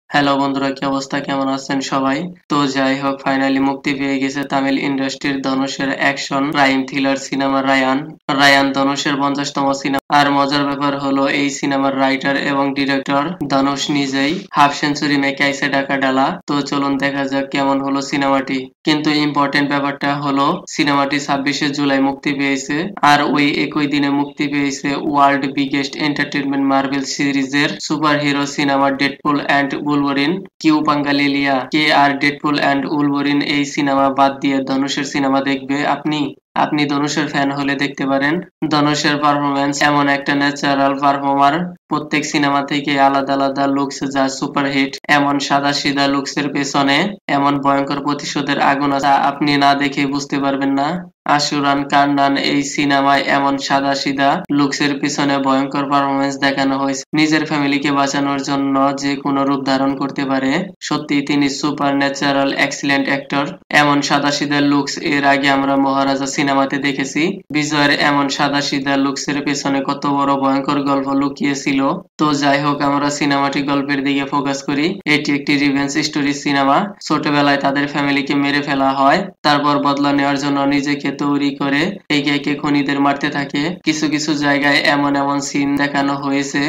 Hello বন্ধুরা, কি অবস্থা, কেমন আছেন সবাই? তো যাই হোক, ফাইনালি মুক্তি পেয়ে গেছে তামিল ইন্ডাস্ট্রির ধনুষের action crime thriller cinema Raayan. Raayan ধনুষের 50তম সিনেমা। আর মজার ব্যাপার হলো এই সিনেমার রাইটার এবং ডিরেক্টর ধনুষ নিজেই হাফ সেঞ্চুরি মেকে আইছে ঢাকা ডালা। তো চলুন দেখা যাক কেমন হলো সিনেমাটি। কিন্তু ইম্পর্টেন্ট ব্যাপারটা হলো সিনেমাটি 26শে জুলাই মুক্তি পেয়েছে। আর ওই একই দিনে মুক্তি পেয়েছে ওয়ার্ল্ড বিগেস্ট এন্টারটেইনমেন্ট মার্ভেল সিরিজের super hero cinema Deadpool and Wolverine. কিউ পাঙ্গালিলিয়া কে আর ডেডপুল অ্যান্ড উলভারিন এই সিনেমা বাদ দিয়ে ধনুষের সিনেমা দেখবে আপনি? আপনি ধনুষের ফ্যান হলে দেখতে পারেন। ধনুষের পারফরমেন্স এমন একটা ন্যাচারাল পারফর্মার, প্রত্যেক সিনেমা থেকে আলাদা আলাদা লুকস যা সুপারহিট। এমন সাদাসিধা লুকসের পেছনে এমন ভয়ঙ্কর প্রতিশোধের আগুন আছে, আপনি না দেখে বুঝতে পারবেন না। আশুরান কান্নান এই সিনেমায় এমন সাদাসিধা লুকসের পিছনে ভয়ঙ্কর পারফরমেন্স দেখানো হয়েছে। নিজের ফ্যামিলিকে বাঁচানোর জন্য যে কোনো রূপ ধারণ করতে পারে। সত্যি তিনি সুপার ন্যাচারাল এক্সিলেন্ট অ্যাক্টর। এমন সাদাসিধা লুকস এর আগে আমরা মহারাজা সিনেমাতে দেখেছি। বিজয়ের এমন সাদাসিধা লুকসের পেছনে কত বড় ভয়ঙ্কর গল্প লুকিয়ে ছিল। তো যাই হোক, আমরা সিনেমাটি গল্পের দিকে ফোকাস করি। এটি একটি রিভেঞ্জ স্টোরি সিনেমা। ছোটবেলায় তাদের ফ্যামিলিকে মেরে ফেলা হয়, তারপর বদলা নেওয়ার জন্য নিজেকে তৈরি করে একে একে খুনিদের মারতে থাকে। কিছু কিছু জায়গায় এমন এমন সিন দেখানো হয়েছে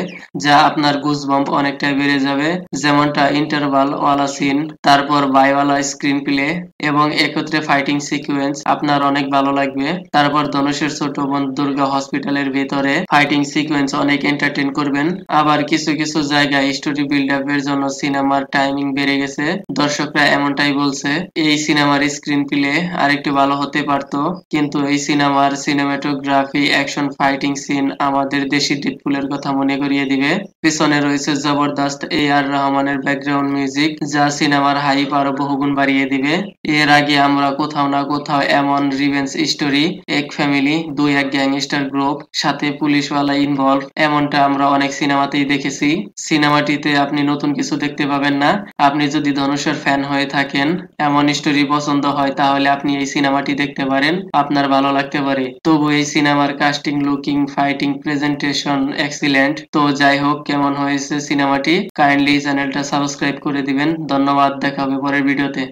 যা আপনার গুজবাম্প অনেকটাই বেড়ে যাবে, যেমনটা ইন্টারভাল ওয়ালা সিন, তারপর বাইওয়ালা স্ক্রিন প্লে এবং একত্রে ফাইটিং সিকুয়েন্স আপনার অনেক ভালো লাগবে। তারপর ধনুষের ছোট বোন দুর্গা হসপিটালের ভেতরে ফাইটিং সিকুয়েন্স অনেক এন্টারটেইন করবেন। আবার কিছু কিছু জায়গায় স্টোরি বিল্ড আপ এর জন্য সিনেমার টাইমিং বেড়ে গেছে। দর্শকরা এমনটাই বলছে। এই সিনেমার স্ক্রিন প্লে আরেকটু ভালো হতে পারত, কিন্তু এই সিনেমার সিনেমাটোগ্রাফি, অ্যাকশন, ফাইটিং সিন আমাদের দেশি ডেডপুলের কথা মনে করিয়ে দিবে। পিছনে রয়েছে জবরদস্ত আর রহমানের ব্যাকগ্রাউন্ড মিউজিক, যা সিনেমার হাইপ আরো বহুগুণ বাড়িয়ে দিবে। এর আগে আমরা কোথাও না কোথাও এমন রিভেঞ্জ স্টোরি, এক ফ্যামিলি, দুই এক গ্যাংস্টার গ্রুপ, সাথে পুলিশওয়ালা ইনভলভ, এমনটা আমরা অনেক সিনেমাতেই দেখেছি। সিনেমাটিতে আপনি নতুন কিছু দেখতে পাবেন না। আপনি যদি ধনুষের ফ্যান হয়ে থাকেন, এমন স্টোরি পছন্দ হয়, তাহলে আপনি এই সিনেমাটি দেখতে পারেন, আপনার ভালো লাগতে পারে। তবু এই সিনেমার casting, looking, fighting, presentation excellent. তো যাই হোক, কেমন হয়েছে সিনেমাটি কাইন্ডলি চ্যানেলটা সাবস্ক্রাইব করে দিবেন। ধন্যবাদ, দেখা হবে পরের ভিডিওতে।